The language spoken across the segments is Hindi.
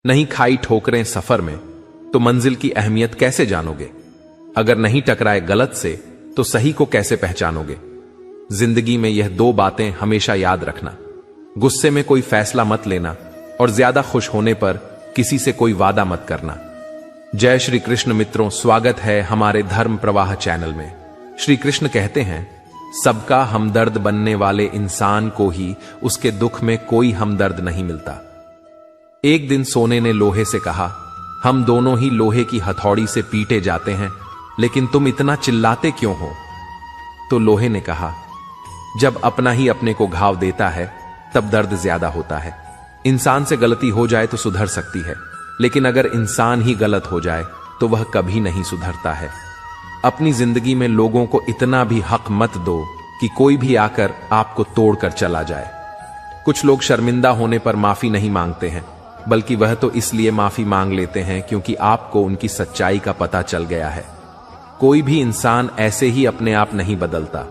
नहीं खाई ठोकरें सफर में तो मंजिल की अहमियत कैसे जानोगे? अगर नहीं टकराए गलत से तो सही को कैसे पहचानोगे? जिंदगी में यह दो बातें हमेशा याद रखना, गुस्से में कोई फैसला मत लेना और ज्यादा खुश होने पर किसी से कोई वादा मत करना। जय श्री कृष्ण मित्रों, स्वागत है हमारे धर्म प्रवाह चैनल में। श्री कृष्ण कहते हैं, सबका हमदर्द बनने वाले इंसान को ही उसके दुख में कोई हमदर्द नहीं मिलता। एक दिन सोने ने लोहे से कहा, हम दोनों ही लोहे की हथौड़ी से पीटे जाते हैं, लेकिन तुम इतना चिल्लाते क्यों हो? तो लोहे ने कहा, जब अपना ही अपने को घाव देता है तब दर्द ज्यादा होता है। इंसान से गलती हो जाए तो सुधर सकती है, लेकिन अगर इंसान ही गलत हो जाए तो वह कभी नहीं सुधरता है। अपनी जिंदगी में लोगों को इतना भी हक मत दो कि कोई भी आकर आपको तोड़कर चला जाए। कुछ लोग शर्मिंदा होने पर माफी नहीं मांगते हैं, बल्कि वह तो इसलिए माफी मांग लेते हैं क्योंकि आपको उनकी सच्चाई का पता चल गया है। कोई भी इंसान ऐसे ही अपने आप नहीं बदलता।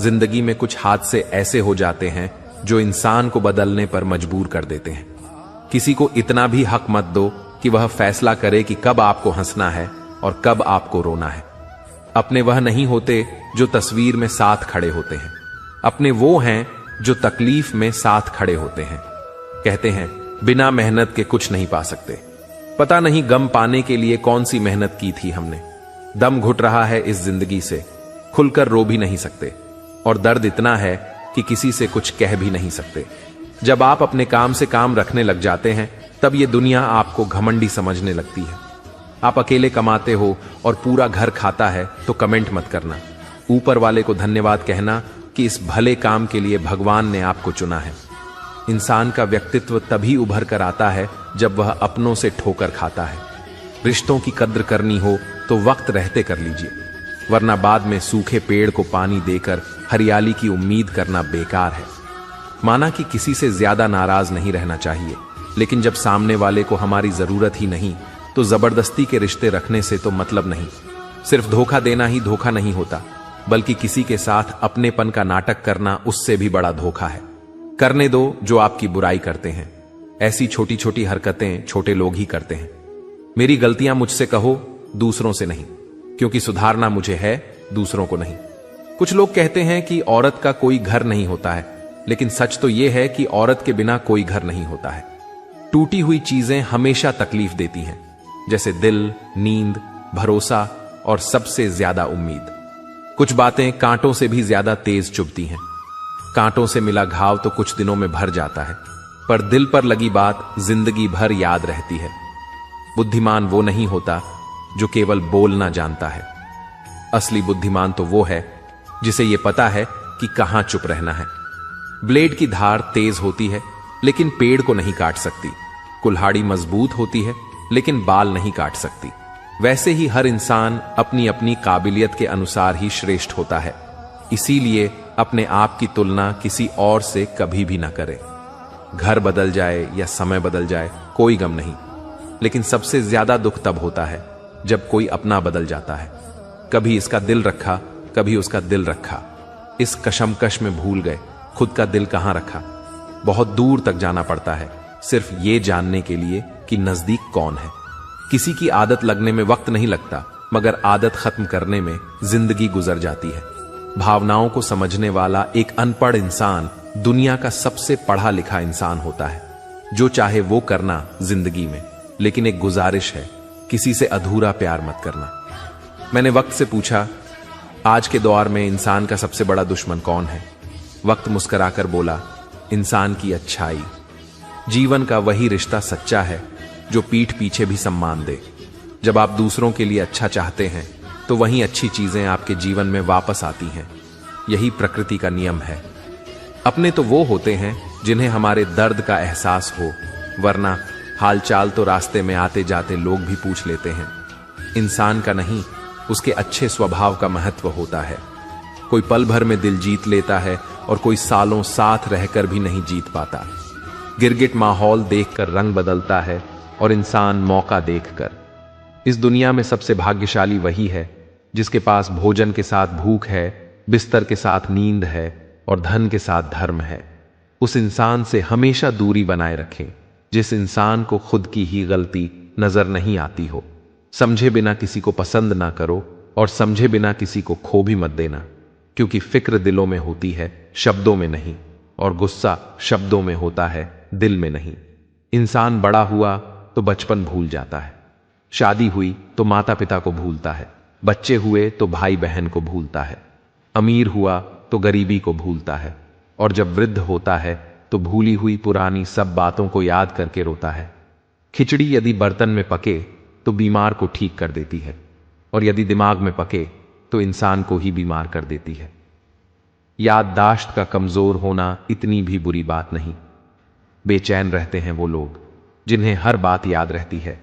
जिंदगी में कुछ हादसे ऐसे हो जाते हैं जो इंसान को बदलने पर मजबूर कर देते हैं। किसी को इतना भी हक मत दो कि वह फैसला करे कि कब आपको हंसना है और कब आपको रोना है। अपने वह नहीं होते जो तस्वीर में साथ खड़े होते हैं, अपने वो हैं जो तकलीफ में साथ खड़े होते हैं। कहते हैं, बिना मेहनत के कुछ नहीं पा सकते। पता नहीं गम पाने के लिए कौन सी मेहनत की थी हमने। दम घुट रहा है इस जिंदगी से, खुलकर रो भी नहीं सकते, और दर्द इतना है कि किसी से कुछ कह भी नहीं सकते। जब आप अपने काम से काम रखने लग जाते हैं, तब ये दुनिया आपको घमंडी समझने लगती है। आप अकेले कमाते हो और पूरा घर खाता है तो कमेंट मत करना। ऊपर वाले को धन्यवाद कहना कि इस भले काम के लिए भगवान ने आपको चुना है। इंसान का व्यक्तित्व तभी उभर कर आता है जब वह अपनों से ठोकर खाता है। रिश्तों की कद्र करनी हो तो वक्त रहते कर लीजिए, वरना बाद में सूखे पेड़ को पानी देकर हरियाली की उम्मीद करना बेकार है। माना कि किसी से ज्यादा नाराज नहीं रहना चाहिए, लेकिन जब सामने वाले को हमारी जरूरत ही नहीं तो जबरदस्ती के रिश्ते रखने से तो मतलब नहीं। सिर्फ धोखा देना ही धोखा नहीं होता, बल्कि किसी के साथ अपनेपन का नाटक करना उससे भी बड़ा धोखा है। करने दो जो आपकी बुराई करते हैं। ऐसी छोटी छोटी हरकतें छोटे लोग ही करते हैं। मेरी गलतियां मुझसे कहो, दूसरों से नहीं, क्योंकि सुधारना मुझे है, दूसरों को नहीं। कुछ लोग कहते हैं कि औरत का कोई घर नहीं होता है, लेकिन सच तो यह है कि औरत के बिना कोई घर नहीं होता है। टूटी हुई चीजें हमेशा तकलीफ देती हैं, जैसे दिल, नींद, भरोसा और सबसे ज्यादा उम्मीद। कुछ बातें कांटों से भी ज्यादा तेज चुभती हैं। कांटों से मिला घाव तो कुछ दिनों में भर जाता है, पर दिल पर लगी बात जिंदगी भर याद रहती है। बुद्धिमान वो नहीं होता जो केवल बोलना जानता है। असली बुद्धिमान तो वो है जिसे ये पता है कि कहां चुप रहना है। ब्लेड की धार तेज होती है, लेकिन पेड़ को नहीं काट सकती। कुल्हाड़ी मजबूत होती है, लेकिन बाल नहीं काट सकती। वैसे ही हर इंसान अपनी अपनी काबिलियत के अनुसार ही श्रेष्ठ होता है। इसीलिए अपने आप की तुलना किसी और से कभी भी ना करें। घर बदल जाए या समय बदल जाए कोई गम नहीं, लेकिन सबसे ज्यादा दुख तब होता है जब कोई अपना बदल जाता है। कभी इसका दिल रखा, कभी उसका दिल रखा। इस कशमकश में भूल गए खुद का दिल कहां रखा। बहुत दूर तक जाना पड़ता है सिर्फ ये जानने के लिए कि नजदीक कौन है। किसी की आदत लगने में वक्त नहीं लगता, मगर आदत खत्म करने में जिंदगी गुजर जाती है। भावनाओं को समझने वाला एक अनपढ़ इंसान दुनिया का सबसे पढ़ा लिखा इंसान होता है। जो चाहे वो करना जिंदगी में, लेकिन एक गुजारिश है, किसी से अधूरा प्यार मत करना। मैंने वक्त से पूछा, आज के दौर में इंसान का सबसे बड़ा दुश्मन कौन है? वक्त मुस्कुराकर बोला, इंसान की अच्छाई। जीवन का वही रिश्ता सच्चा है जो पीठ पीछे भी सम्मान दे। जब आप दूसरों के लिए अच्छा चाहते हैं तो वहीं अच्छी चीजें आपके जीवन में वापस आती हैं। यही प्रकृति का नियम है। अपने तो वो होते हैं जिन्हें हमारे दर्द का एहसास हो, वरना हालचाल तो रास्ते में आते जाते लोग भी पूछ लेते हैं। इंसान का नहीं, उसके अच्छे स्वभाव का महत्व होता है। कोई पल भर में दिल जीत लेता है और कोई सालों साथ रहकर भी नहीं जीत पाता। गिरगिट माहौल देखकर रंग बदलता है और इंसान मौका देखकर। इस दुनिया में सबसे भाग्यशाली वही है जिसके पास भोजन के साथ भूख है, बिस्तर के साथ नींद है और धन के साथ धर्म है। उस इंसान से हमेशा दूरी बनाए रखें जिस इंसान को खुद की ही गलती नजर नहीं आती हो। समझे बिना किसी को पसंद ना करो और समझे बिना किसी को खो भी मत देना, क्योंकि फिक्र दिलों में होती है, शब्दों में नहीं, और गुस्सा शब्दों में होता है, दिल में नहीं। इंसान बड़ा हुआ तो बचपन भूल जाता है, शादी हुई तो माता पिता को भूलता है, बच्चे हुए तो भाई बहन को भूलता है, अमीर हुआ तो गरीबी को भूलता है, और जब वृद्ध होता है तो भूली हुई पुरानी सब बातों को याद करके रोता है। खिचड़ी यदि बर्तन में पके तो बीमार को ठीक कर देती है, और यदि दिमाग में पके तो इंसान को ही बीमार कर देती है। याददाश्त का कमजोर होना इतनी भी बुरी बात नहीं। बेचैन रहते हैं वो लोग जिन्हें हर बात याद रहती है।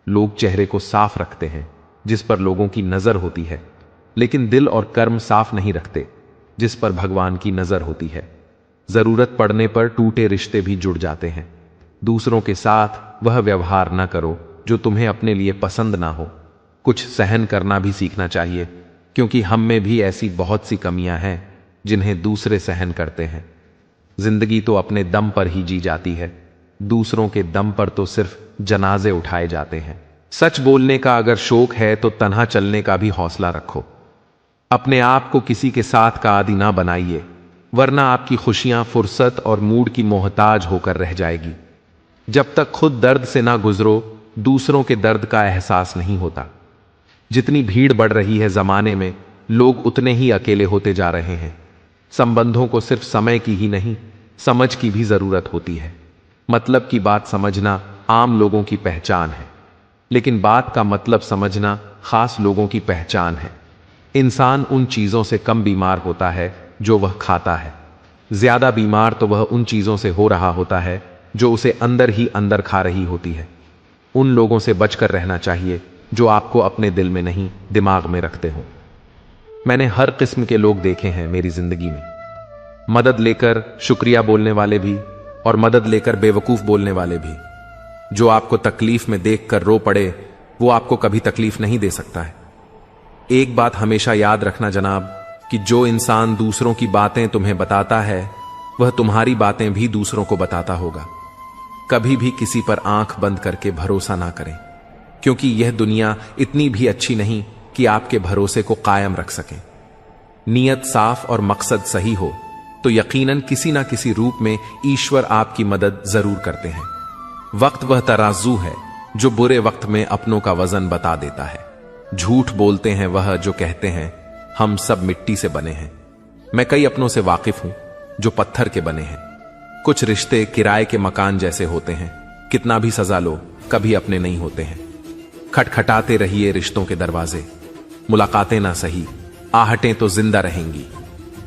लोग चेहरे को साफ रखते हैं जिस पर लोगों की नजर होती है, लेकिन दिल और कर्म साफ नहीं रखते जिस पर भगवान की नजर होती है। जरूरत पड़ने पर टूटे रिश्ते भी जुड़ जाते हैं। दूसरों के साथ वह व्यवहार न करो जो तुम्हें अपने लिए पसंद ना हो। कुछ सहन करना भी सीखना चाहिए, क्योंकि हम में भी ऐसी बहुत सी कमियां हैं जिन्हें दूसरे सहन करते हैं। जिंदगी तो अपने दम पर ही जी जाती है, दूसरों के दम पर तो सिर्फ जनाजे उठाए जाते हैं। सच बोलने का अगर शौक है तो तन्हा चलने का भी हौसला रखो। अपने आप को किसी के साथ का आदी ना बनाइए, वरना आपकी खुशियां फुर्सत और मूड की मोहताज होकर रह जाएगी। जब तक खुद दर्द से ना गुजरो, दूसरों के दर्द का एहसास नहीं होता। जितनी भीड़ बढ़ रही है जमाने में, लोग उतने ही अकेले होते जा रहे हैं। संबंधों को सिर्फ समय की ही नहीं, समझ की भी जरूरत होती है। मतलब की बात समझना आम लोगों की पहचान है, लेकिन बात का मतलब समझना खास लोगों की पहचान है। इंसान उन चीजों से कम बीमार होता है जो वह खाता है। ज्यादा बीमार तो वह उन चीजों से हो रहा होता है जो उसे अंदर ही अंदर खा रही होती है। उन लोगों से बचकर रहना चाहिए जो आपको अपने दिल में नहीं, दिमाग में रखते हो। मैंने हर किस्म के लोग देखे हैं मेरी जिंदगी में। मदद लेकर शुक्रिया बोलने वाले भी, और मदद लेकर बेवकूफ बोलने वाले भी। जो आपको तकलीफ में देखकर रो पड़े, वो आपको कभी तकलीफ नहीं दे सकता है। एक बात हमेशा याद रखना जनाब, कि जो इंसान दूसरों की बातें तुम्हें बताता है, वह तुम्हारी बातें भी दूसरों को बताता होगा। कभी भी किसी पर आंख बंद करके भरोसा ना करें, क्योंकि यह दुनिया इतनी भी अच्छी नहीं कि आपके भरोसे को कायम रख सके। नीयत साफ और मकसद सही हो तो यकीनन किसी ना किसी रूप में ईश्वर आपकी मदद जरूर करते हैं। वक्त वह तराजू है जो बुरे वक्त में अपनों का वजन बता देता है। झूठ बोलते हैं वह जो कहते हैं हम सब मिट्टी से बने हैं। मैं कई अपनों से वाकिफ हूं जो पत्थर के बने हैं। कुछ रिश्ते किराए के मकान जैसे होते हैं, कितना भी सजा लो कभी अपने नहीं होते हैं। खटखटाते रहिए रिश्तों के दरवाजे, मुलाकातें ना सही, आहटें तो जिंदा रहेंगी।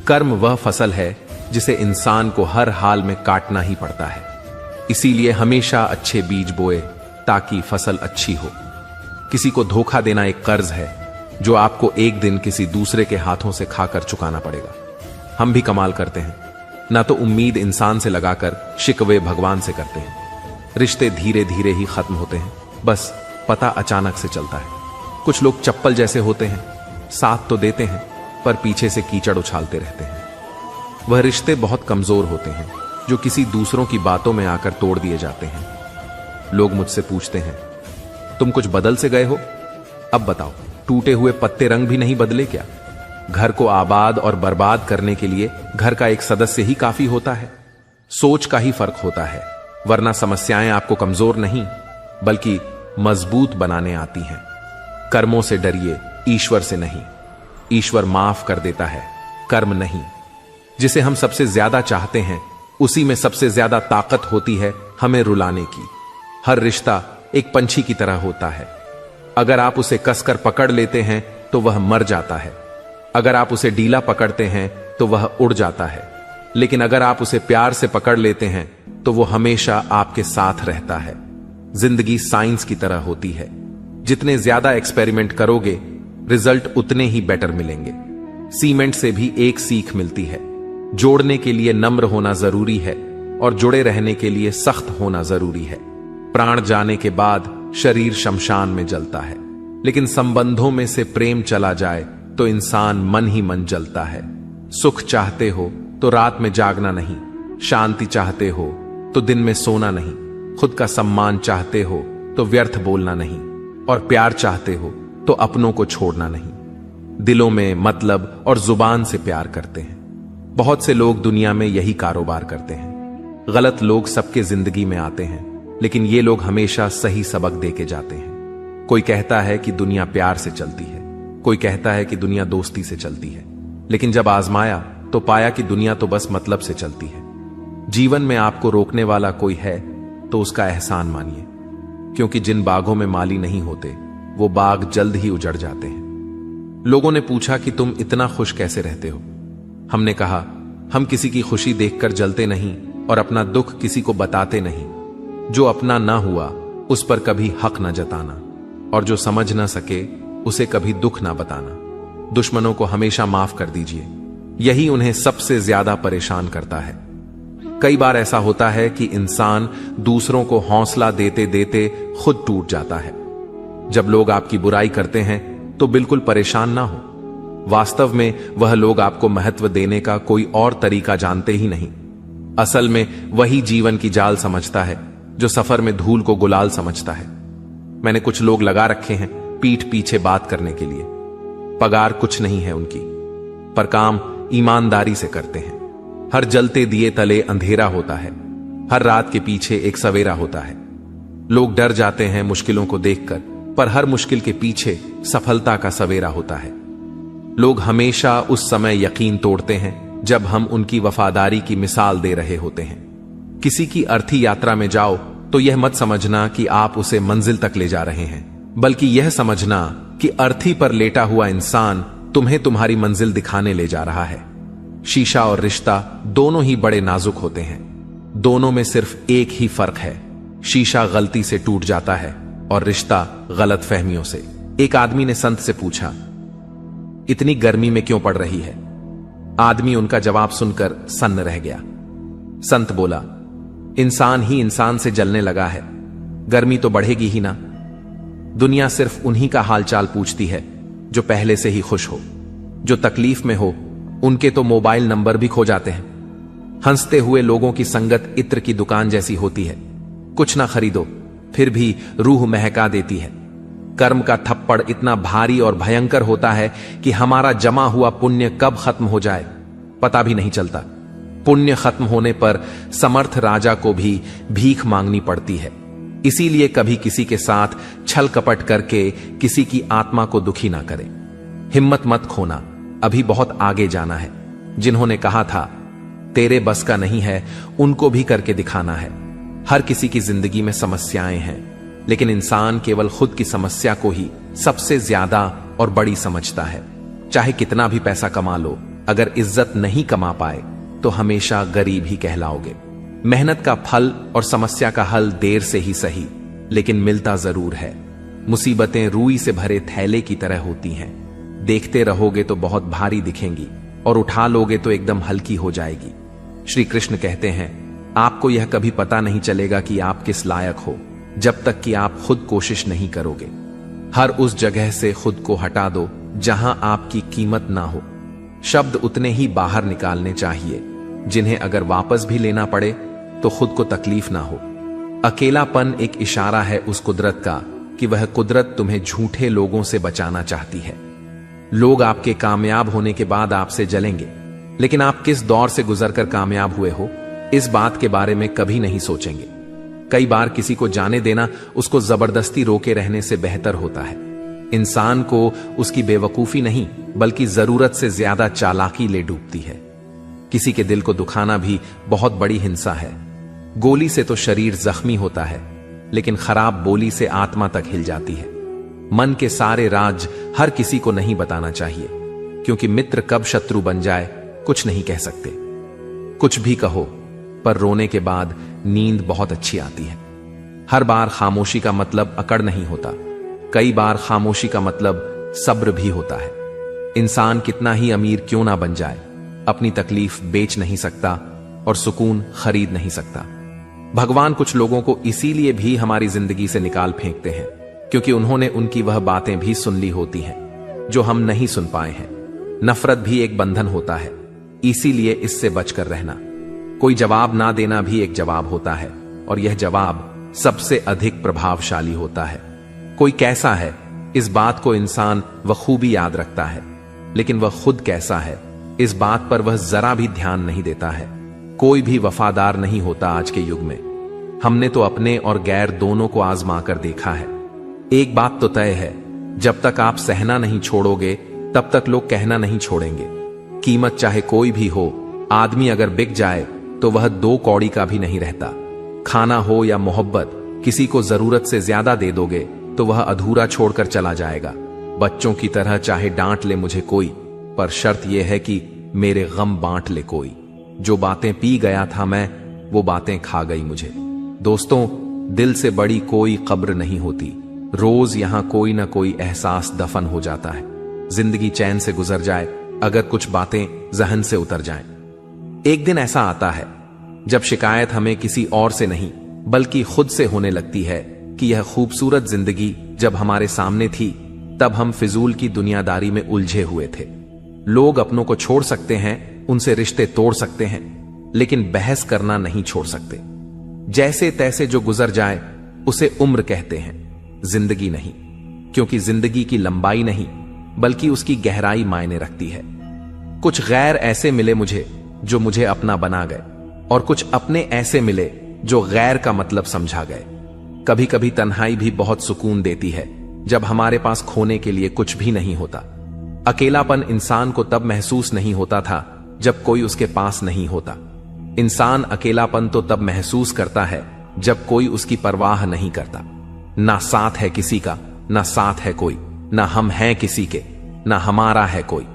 कर्म वह फसल है जिसे इंसान को हर हाल में काटना ही पड़ता है। इसीलिए हमेशा अच्छे बीज बोए ताकि फसल अच्छी हो। किसी को धोखा देना एक कर्ज है जो आपको एक दिन किसी दूसरे के हाथों से खाकर चुकाना पड़ेगा। हम भी कमाल करते हैं, ना तो उम्मीद इंसान से लगाकर शिकवे भगवान से करते हैं। रिश्ते धीरे धीरे ही खत्म होते हैं, बस पता अचानक से चलता है। कुछ लोग चप्पल जैसे होते हैं, साथ तो देते हैं पर पीछे से कीचड़ उछालते रहते हैं। वह रिश्ते बहुत कमजोर होते हैं जो किसी दूसरों की बातों में आकर तोड़ दिए जाते हैं। लोग मुझसे पूछते हैं, तुम कुछ बदल से गए हो? अब बताओ, टूटे हुए पत्ते रंग भी नहीं बदले क्या? घर को आबाद और बर्बाद करने के लिए घर का एक सदस्य ही काफी होता है। सोच का ही फर्क होता है, वरना समस्याएं आपको कमजोर नहीं बल्कि मजबूत बनाने आती हैं। कर्मों से डरिए, ईश्वर से नहीं। ईश्वर माफ कर देता है, कर्म नहीं। जिसे हम सबसे ज्यादा चाहते हैं उसी में सबसे ज्यादा ताकत होती है हमें रुलाने की। हर रिश्ता एक पंछी की तरह होता है। अगर आप उसे कसकर पकड़ लेते हैं तो वह मर जाता है। अगर आप उसे ढीला पकड़ते हैं तो वह उड़ जाता है। लेकिन अगर आप उसे प्यार से पकड़ लेते हैं तो वो हमेशा आपके साथ रहता है। जिंदगी साइंस की तरह होती है। जितने ज्यादा एक्सपेरिमेंट करोगे रिजल्ट उतने ही बेटर मिलेंगे। सीमेंट से भी एक सीख मिलती है, जोड़ने के लिए नम्र होना जरूरी है और जुड़े रहने के लिए सख्त होना जरूरी है। प्राण जाने के बाद शरीर शमशान में जलता है, लेकिन संबंधों में से प्रेम चला जाए तो इंसान मन ही मन जलता है। सुख चाहते हो तो रात में जागना नहीं, शांति चाहते हो तो दिन में सोना नहीं, खुद का सम्मान चाहते हो तो व्यर्थ बोलना नहीं, और प्यार चाहते हो तो अपनों को छोड़ना नहीं। दिलों में मतलब और जुबान से प्यार करते हैं। बहुत से लोग दुनिया में यही कारोबार करते हैं। गलत लोग सबके जिंदगी में आते हैं, लेकिन ये लोग हमेशा सही सबक दे के जाते हैं। कोई कहता है कि दुनिया प्यार से चलती है, कोई कहता है कि दुनिया दोस्ती से चलती है, लेकिन जब आजमाया तो पाया कि दुनिया तो बस मतलब से चलती है। जीवन में आपको रोकने वाला कोई है तो उसका एहसान मानिए, क्योंकि जिन बागों में माली नहीं होते वो बाग जल्द ही उजड़ जाते हैं। लोगों ने पूछा कि तुम इतना खुश कैसे रहते हो? हमने कहा, हम किसी की खुशी देखकर जलते नहीं और अपना दुख किसी को बताते नहीं। जो अपना ना हुआ उस पर कभी हक ना जताना, और जो समझ ना सके उसे कभी दुख ना बताना। दुश्मनों को हमेशा माफ कर दीजिए, यही उन्हें सबसे ज्यादा परेशान करता है। कई बार ऐसा होता है कि इंसान दूसरों को हौसला देते देते खुद टूट जाता है। जब लोग आपकी बुराई करते हैं तो बिल्कुल परेशान ना हो। वास्तव में वह लोग आपको महत्व देने का कोई और तरीका जानते ही नहीं। असल में वही जीवन की जाल समझता है जो सफर में धूल को गुलाल समझता है। मैंने कुछ लोग लगा रखे हैं पीठ पीछे बात करने के लिए। पगार कुछ नहीं है उनकी, पर काम ईमानदारी से करते हैं। हर जलते दिए तले अंधेरा होता है, हर रात के पीछे एक सवेरा होता है। लोग डर जाते हैं मुश्किलों को देखकर, पर हर मुश्किल के पीछे सफलता का सवेरा होता है। लोग हमेशा उस समय यकीन तोड़ते हैं जब हम उनकी वफादारी की मिसाल दे रहे होते हैं। किसी की अर्थी यात्रा में जाओ तो यह मत समझना कि आप उसे मंजिल तक ले जा रहे हैं, बल्कि यह समझना कि अर्थी पर लेटा हुआ इंसान तुम्हें तुम्हारी मंजिल दिखाने ले जा रहा है। शीशा और रिश्ता दोनों ही बड़े नाजुक होते हैं। दोनों में सिर्फ एक ही फर्क है, शीशा गलती से टूट जाता है और रिश्ता गलत फहमियों से। एक आदमी ने संत से पूछा, इतनी गर्मी में क्यों पड़ रही है? आदमी उनका जवाब सुनकर सन्न रह गया। संत बोला, इंसान ही इंसान से जलने लगा है, गर्मी तो बढ़ेगी ही ना। दुनिया सिर्फ उन्हीं का हालचाल पूछती है जो पहले से ही खुश हो। जो तकलीफ में हो उनके तो मोबाइल नंबर भी खो जाते हैं। हंसते हुए लोगों की संगत इत्र की दुकान जैसी होती है, कुछ ना खरीदो फिर भी रूह महका देती है। कर्म का थप्पड़ इतना भारी और भयंकर होता है कि हमारा जमा हुआ पुण्य कब खत्म हो जाए पता भी नहीं चलता। पुण्य खत्म होने पर समर्थ राजा को भी भीख मांगनी पड़ती है। इसीलिए कभी किसी के साथ छल कपट करके किसी की आत्मा को दुखी ना करें। हिम्मत मत खोना, अभी बहुत आगे जाना है। जिन्होंने कहा था तेरे बस का नहीं है, उनको भी करके दिखाना है। हर किसी की जिंदगी में समस्याएं हैं, लेकिन इंसान केवल खुद की समस्या को ही सबसे ज्यादा और बड़ी समझता है। चाहे कितना भी पैसा कमा लो, अगर इज्जत नहीं कमा पाए तो हमेशा गरीब ही कहलाओगे। मेहनत का फल और समस्या का हल देर से ही सही, लेकिन मिलता जरूर है। मुसीबतें रुई से भरे थैले की तरह होती हैं। देखते रहोगे तो बहुत भारी दिखेंगी और उठा लोगे तो एकदम हल्की हो जाएगी। श्री कृष्ण कहते हैं, आपको यह कभी पता नहीं चलेगा कि आप किस लायक हो जब तक कि आप खुद कोशिश नहीं करोगे। हर उस जगह से खुद को हटा दो जहां आपकी कीमत ना हो। शब्द उतने ही बाहर निकालने चाहिए जिन्हें अगर वापस भी लेना पड़े तो खुद को तकलीफ ना हो। अकेलापन एक इशारा है उस कुदरत का कि वह कुदरत तुम्हें झूठे लोगों से बचाना चाहती है। लोग आपके कामयाब होने के बाद आपसे जलेंगे, लेकिन आप किस दौर से गुजरकर कामयाब हुए हो इस बात के बारे में कभी नहीं सोचेंगे। कई बार किसी को जाने देना उसको जबरदस्ती रोके रहने से बेहतर होता है। इंसान को उसकी बेवकूफी नहीं बल्कि जरूरत से ज्यादा चालाकी ले डूबती है। किसी के दिल को दुखाना भी बहुत बड़ी हिंसा है। गोली से तो शरीर जख्मी होता है, लेकिन खराब बोली से आत्मा तक हिल जाती है। मन के सारे राज हर किसी को नहीं बताना चाहिए, क्योंकि मित्र कब शत्रु बन जाए कुछ नहीं कह सकते। कुछ भी कहो, पर रोने के बाद नींद बहुत अच्छी आती है। हर बार खामोशी का मतलब अकड़ नहीं होता, कई बार खामोशी का मतलब सब्र भी होता है। इंसान कितना ही अमीर क्यों ना बन जाए, अपनी तकलीफ बेच नहीं सकता और सुकून खरीद नहीं सकता। भगवान कुछ लोगों को इसीलिए भी हमारी जिंदगी से निकाल फेंकते हैं क्योंकि उन्होंने उनकी वह बातें भी सुन ली होती हैं जो हम नहीं सुन पाए हैं। नफरत भी एक बंधन होता है, इसीलिए इससे बचकर रहना। कोई जवाब ना देना भी एक जवाब होता है, और यह जवाब सबसे अधिक प्रभावशाली होता है। कोई कैसा है, इस बात को इंसान बखूबी याद रखता है, लेकिन वह खुद कैसा है, इस बात पर वह जरा भी ध्यान नहीं देता है। कोई भी वफादार नहीं होता आज के युग में। हमने तो अपने और गैर दोनों को आजमा कर देखा है। एक बात तो तय है, जब तक आप सहना नहीं छोड़ोगे तब तक लोग कहना नहीं छोड़ेंगे। कीमत चाहे कोई भी हो, आदमी अगर बिक जाए तो वह 2 कौड़ी का भी नहीं रहता। खाना हो या मोहब्बत, किसी को जरूरत से ज्यादा दे दोगे तो वह अधूरा छोड़कर चला जाएगा। बच्चों की तरह चाहे डांट ले मुझे कोई, पर शर्त यह है कि मेरे गम बांट ले कोई। जो बातें पी गया था मैं, वो बातें खा गई मुझे। दोस्तों, दिल से बड़ी कोई कब्र नहीं होती। रोज यहां कोई ना कोई एहसास दफन हो जाता है। जिंदगी चैन से गुजर जाए अगर कुछ बातें जहन से उतर जाएं। एक दिन ऐसा आता है जब शिकायत हमें किसी और से नहीं बल्कि खुद से होने लगती है कि यह खूबसूरत जिंदगी जब हमारे सामने थी तब हम फिजूल की दुनियादारी में उलझे हुए थे। लोग अपनों को छोड़ सकते हैं, उनसे रिश्ते तोड़ सकते हैं, लेकिन बहस करना नहीं छोड़ सकते। जैसे तैसे जो गुजर जाए उसे उम्र कहते हैं, जिंदगी नहीं। क्योंकि जिंदगी की लंबाई नहीं बल्कि उसकी गहराई मायने रखती है। कुछ गैर ऐसे मिले मुझे जो मुझे अपना बना गए, और कुछ अपने ऐसे मिले जो गैर का मतलब समझा गए। कभी कभी तन्हाई भी बहुत सुकून देती है जब हमारे पास खोने के लिए कुछ भी नहीं होता। अकेलापन इंसान को तब महसूस नहीं होता था जब कोई उसके पास नहीं होता। इंसान अकेलापन तो तब महसूस करता है जब कोई उसकी परवाह नहीं करता। ना साथ है किसी का, ना साथ है कोई, ना हम हैं किसी के, ना हमारा है कोई।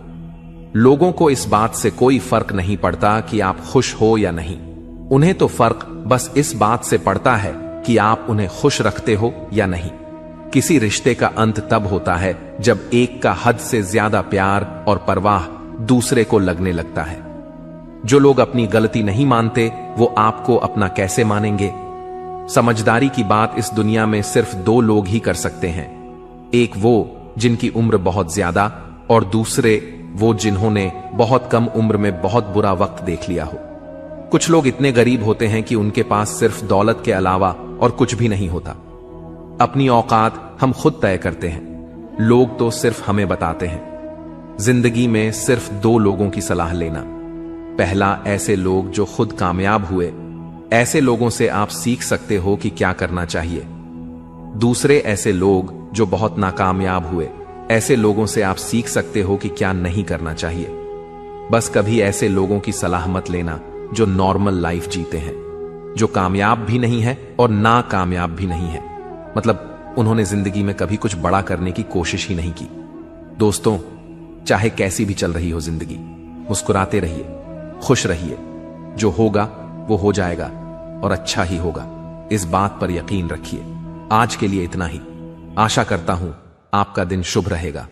लोगों को इस बात से कोई फर्क नहीं पड़ता कि आप खुश हो या नहीं। उन्हें तो फर्क बस इस बात से पड़ता है कि आप उन्हें खुश रखते हो या नहीं। किसी रिश्ते का अंत तब होता है जब एक का हद से ज्यादा प्यार और परवाह दूसरे को लगने लगता है। जो लोग अपनी गलती नहीं मानते वो आपको अपना कैसे मानेंगे? समझदारी की बात इस दुनिया में सिर्फ 2 लोग ही कर सकते हैं। एक वो जिनकी उम्र बहुत ज्यादा, और दूसरे वो जिन्होंने बहुत कम उम्र में बहुत बुरा वक्त देख लिया हो। कुछ लोग इतने गरीब होते हैं कि उनके पास सिर्फ दौलत के अलावा और कुछ भी नहीं होता। अपनी औकात हम खुद तय करते हैं, लोग तो सिर्फ हमें बताते हैं। जिंदगी में सिर्फ 2 लोगों की सलाह लेना। पहला, ऐसे लोग जो खुद कामयाब हुए। ऐसे लोगों से आप सीख सकते हो कि क्या करना चाहिए। दूसरे, ऐसे लोग जो बहुत नाकामयाब हुए। ऐसे लोगों से आप सीख सकते हो कि क्या नहीं करना चाहिए। बस कभी ऐसे लोगों की सलाह मत लेना जो नॉर्मल लाइफ जीते हैं, जो कामयाब भी नहीं है और नाकामयाब भी नहीं है। मतलब उन्होंने जिंदगी में कभी कुछ बड़ा करने की कोशिश ही नहीं की। दोस्तों, चाहे कैसी भी चल रही हो जिंदगी, मुस्कुराते रहिए, खुश रहिए। जो होगा वो हो जाएगा और अच्छा ही होगा, इस बात पर यकीन रखिए। आज के लिए इतना ही। आशा करता हूं आपका दिन शुभ रहेगा।